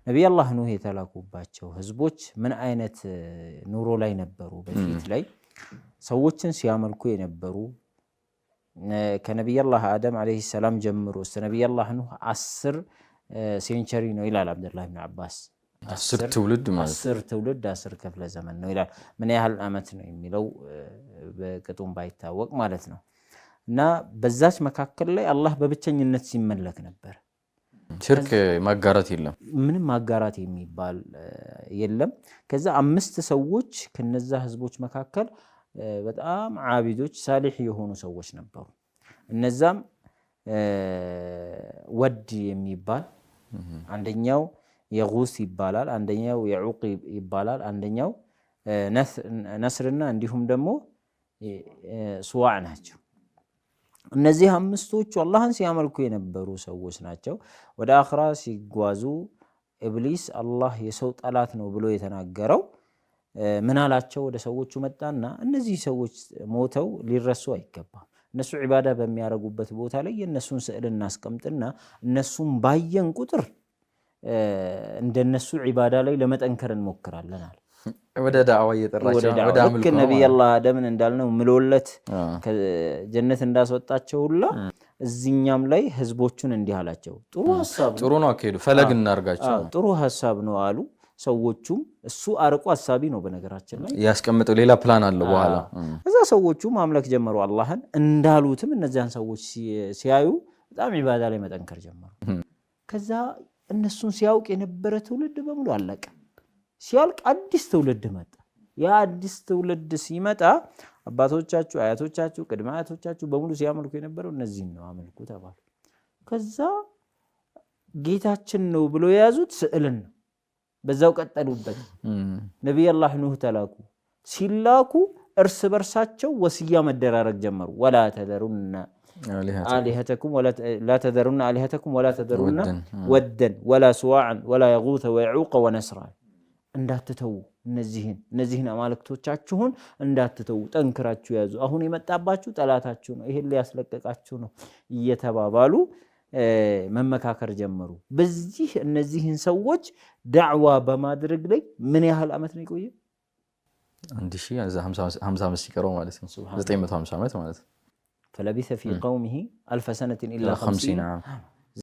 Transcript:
ነብይ አላህ ኑህ የተላኩባቸው ህዝቦች ምን አይነት ኑሮ ላይ ነበሩ? በፊት ላይ ሰዎችን ሲያመልኩ የነበሩ ከነብይ አላህ አደም አለይሂ ሰላም ጀምሮ እስከ ነብይ አላህ ኑህ 10 ሴንቸሪ ነው ይላል አብዱላህ ኢብኑ አባስ። 10 ትውልድ ማለት 10 ትውልድ 10 ክፍለ ዘመን ነው ይላል። ምን ያህል አመት ነው የሚለው በቅጡም ባይታወቅ ማለት ነው። እና በዛች መካከል ላይ አላህ በብቸኝነት ሲመለክ ነበር። ሽርክ ማጋራት የለም፣ ምንም ማጋራት የሚባል የለም። ከዛ 5 ሰዎች ከነዛ ህዝቦች መካከል በጣም ዓቢዶች ሳሊህ የሆኑ ሰዎች ነበሩ። እነዛም ወድ የሚባል አንደኛው የጉስ ይባላል፣ አንደኛው የዑቅ ይባላል፣ አንደኛው ነስርና እንዲሁም ደግሞ ሱዋዕ ናቸው። እነዚህ 5ቶቹ አላህን ሲያመልኩ የነበሩ ሰዎች ናቸው። ወደ አኽራ ሲጓዙ ኢብሊስ አላህ የሰው ጠላት ነው ብሎ የተናገረው ምን አላቸው? ወደ ሰዎቹ መጣና እነዚህ ሰዎች ሞተው ሊረሱ አይገባም። እነሱ ዒባዳ በሚያረጉበት ቦታ ላይ የነሱን ስዕል እናስቀምጥና እነሱም ባየን ቁጥር እንደነሱ ዒባዳ ላይ ለመጠንከር እንሞክራለን አለ። ወደ ዳዕዋ እየጠራቸው ወደ አምልኮ ነብይ አላህ አደምን እንዳልነው ምሎለት ከጀነት እንዳስወጣቸው ሁላ እዚህኛም ላይ ህዝቦቹን እንዲህ አላቸው። ጥሩ ሐሳብ ጥሩ ነው አከይዱ ፈለግ እናርጋቸው ጥሩ ሐሳብ ነው አሉ። ሰዎቹም እሱ አርቆ ሐሳቢ ነው በነገራችን ላይ ያስቀምጠው ሌላ ፕላን አለው በኋላ። እዛ ሰዎቹ ማምለክ ጀመሩ አላህን። እንዳሉትም እነዚያን ሰዎች ሲያዩ በጣም ዒባዳ ላይ መጠንከር ጀመሩ። ከዛ እነሱን ሲያውቅ የነበረ ትውልድ በሙሉ አለቀ። ሲያልቅ አዲስ ትውልድ መጣ። ያ አዲስ ትውልድ ሲመጣ አባቶቻችሁ፣ አያቶቻችሁ፣ ቅድመ አያቶቻችሁ በሙሉ ሲያመልኩ የነበረው እነዚህን ነው አመልኩ ተባሉ። ከዛ ጌታችን ነው ብሎ የያዙት ስዕልን ነው። በዛው ቀጠሉበት። ነብይ አላህ ኑህ ተላኩ። ሲላኩ እርስ በርሳቸው ወስያ መደራረግ ጀመሩ። ወላ ተደሩና አሊሀተኩም ወላ ተደሩና ወደን ወላ ሱዋዕን ወላ የጉተ ወየዑቀ ወነስራ እንዳትተው እነዚህን አማልክቶቻችሁን እንዳትተው ጠንክራችሁ ያዙ። አሁን የመጣባችሁ ጠላታችሁ ነው፣ ይሄን ሊያስለቀቃችሁ ነው እየተባባሉ መመካከር ጀመሩ። በዚህ እነዚህን ሰዎች ዳዕዋ በማድረግ ላይ ምን ያህል አመት ነው የቆየ? 1050 ዓመት ሲቀረው ማለት ነው። 950 ዓመት ማለት ነው። فلبث في قومه 1000 سنة إلا 50